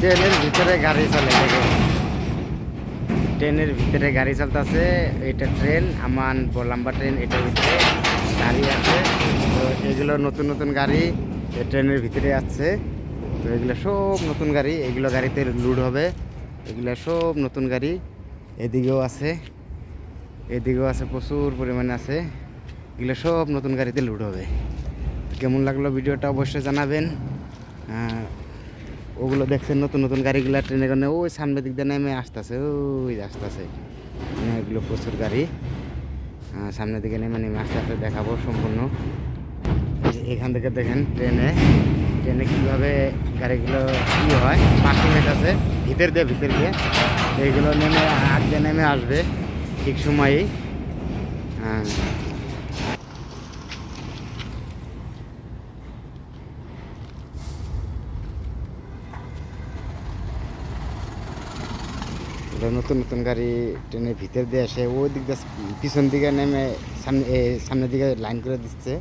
ট্রেনের ভিতরে গাড়ি চলে দেখে, ট্রেনের ভিতরে গাড়ি চলতেছে। এটা ট্রেন আমান বলাম্বা ট্রেন, এটার ভিতরে গাড়ি আছে। তো এগুলো নতুন নতুন গাড়ি ট্রেনের ভিতরে আছে। তো এগুলো সব নতুন গাড়ি, এগুলো গাড়িতে লোড হবে। এগুলো সব নতুন গাড়ি। এদিকেও আছে, এদিকেও আছে, প্রচুর পরিমাণে আছে। এগুলো সব নতুন গাড়িতে লোড হবে। কেমন লাগলো ভিডিওটা অবশ্যই জানাবেন। ওগুলো দেখছেন নতুন নতুন গাড়িগুলো ট্রেনের কারণে ওই সামনের দিক দিয়ে নেমে আসতেছে, ওই আসতেছে। এগুলো প্রচুর গাড়ি সামনের দিকে নেমে নেমে আস্তে আস্তে দেখাবো সম্পূর্ণ। এখান থেকে দেখেন ট্রেনে ট্রেনে কীভাবে গাড়িগুলো কী হয়, পার্কিং আছে ভিতর দিয়ে এইগুলো নেমে আগে নেমে আসবে ঠিক সময়ই। নতুন নতুন গাড়ি ট্রেনের ভিতর দিয়ে আসে, ওই দিক দিয়ে পিছন দিকে নেমে সামনের দিকে লাইন করে দিচ্ছে।